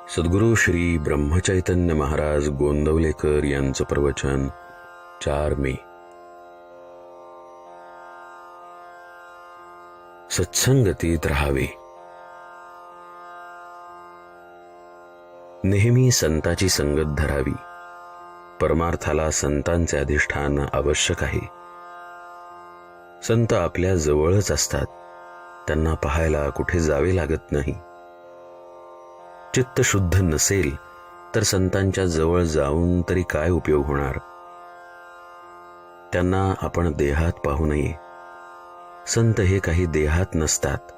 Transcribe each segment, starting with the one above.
सद्गुरू श्री ब्रह्मचैतन्य महाराज गोंदवलेकर यांचं प्रवचन 4 मे. सत्संगतीत राहावे. नेहमी संताची संगत धरावी. परमार्थाला संतांचे अधिष्ठान आवश्यक आहे. संत आपल्या जवळच असतात. त्यांना पाहायला कुठे जावे लागत नाही. चित्त शुद्ध नसेल तर संतांच्या जवळ जाऊन तरी काय उपयोग होणार. त्यांना आपण देहात पाहू नये. संत हे काही देहात नसतात.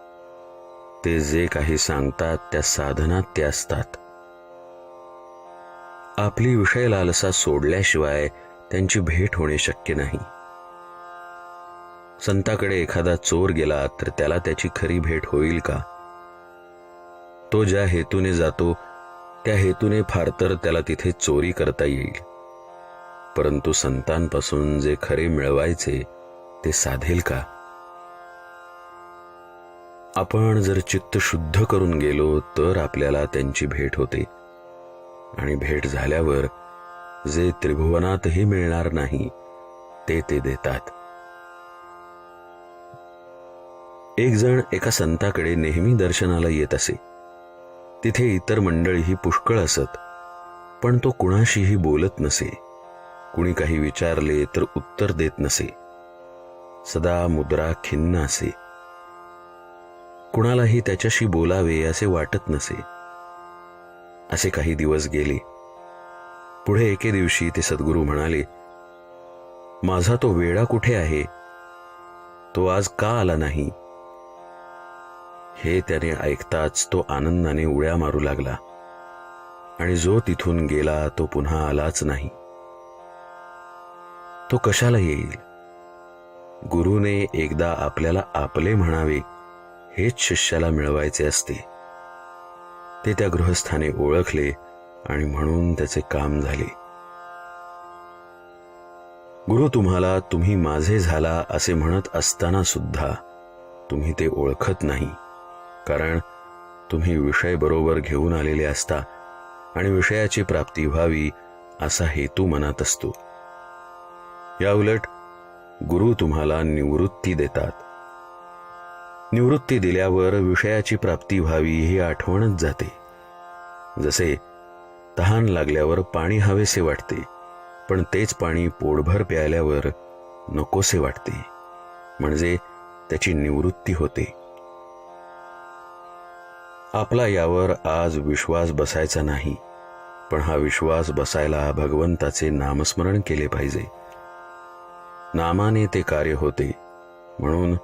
ते जे काही सांगतात त्या साधनात ते असतात. आपली विषय लालसा सोडल्याशिवाय त्यांची भेट होणे शक्य नाही. संताकडे एखादा चोर गेला तर त्याला त्याची खरी भेट होईल का? तो ज्या हेतूने जातो त्या हेतूने फार तर त्याला तिथे चोरी करता येईल, परंतु संतांपासून जे खरे मिळवायचे ते साधेल का? आपण जर चित्त शुद्ध करून गेलो तर आपल्याला त्यांची भेट होते, आणि भेट झाल्यावर जे त्रिभुवनातही मिळणार नाही ते देतात. एक जण एका संताकडे नेहमी दर्शनाला येत असे. तिथे इतर मंडळीही पुष्कळ असत, पण तो कुणाशीही बोलत नसे. कुणी काही विचारले तर उत्तर देत नसे. सदा मुद्रा खिन्न असे. कुणालाही त्याच्याशी बोलावे असे वाटत नसे. असे काही दिवस गेले. पुढे एके दिवशी ते सद्गुरू म्हणाले, माझा तो वेडा कुठे आहे? तो आज का आला नाही? हे त्याने ऐकताच तो आनंदाने उड्या मारू लागला, आणि जो तिथून गेला तो पुन्हा आलाच नाही. तो कशाला येईल? गुरुने एकदा आपल्याला आपले म्हणावे हेच शिष्याला मिळवायचे असते. ते त्या गृहस्थाने ओळखले आणि म्हणून त्याचे काम झाले. गुरु तुम्हाला तुम्ही माझे झाला असे म्हणत असताना सुद्धा तुम्ही ते ओळखत नाही, कारण तुम्ही विषय बरोबर घेऊन आलेले असता आणि विषयाची प्राप्ती व्हावी असा हेतू मनात असतो. याउलट गुरु तुम्हाला निवृत्ती देतात. निवृत्ती दिल्यावर विषयाची प्राप्ती व्हावी ही आठवणच जाते. जसे तहान लागल्यावर पाणी हवेसे वाटते, पण तेच पाणी पोटभर प्यायल्यावर नकोसे वाटते, म्हणजे त्याची निवृत्ती होते. आपला यावर आज विश्वास बसायचा नाही, पण हा विश्वास बसायला भगवंताचे नामस्मरण केले पाहिजे. नामाने ते कार्य होते, म्हणून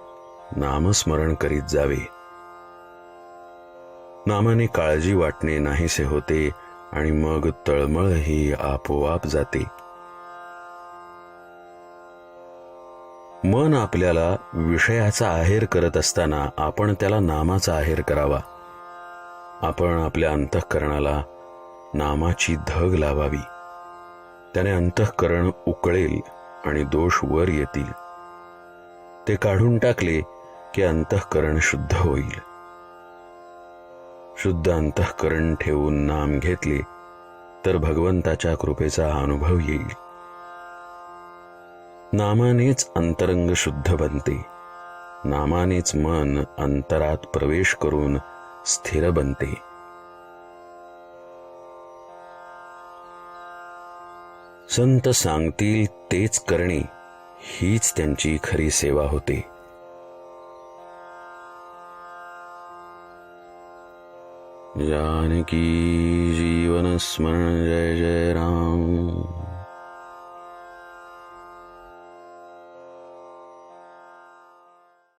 नामस्मरण करीत जावे. नामाने काळजी वाटणे नाहीसे होते, आणि मग तळमळ ही आपोआप जाते. मन आपल्याला विषयाचा आहेर करत असताना आपण त्याला नामाचा आहेर करावा. आपण आपल्या अंतःकरणाला नामाची धग लावावी. त्याने अंतःकरण उकळेल आणि दोष वर येतील. ते काढून टाकले की अंतःकरण शुद्ध होईल. शुद्ध अंतःकरण ठेवून नाम घेतले तर भगवंताच्या कृपेचा अनुभव येईल. नामानेच अंतरंग शुद्ध बनते. नामानेच मन अंतरात प्रवेश करून स्थिर बनते. संत सांगतील तेच करणे हीच त्यांची खरी सेवा होते. जानकी जीवन स्मरण जय जय राम.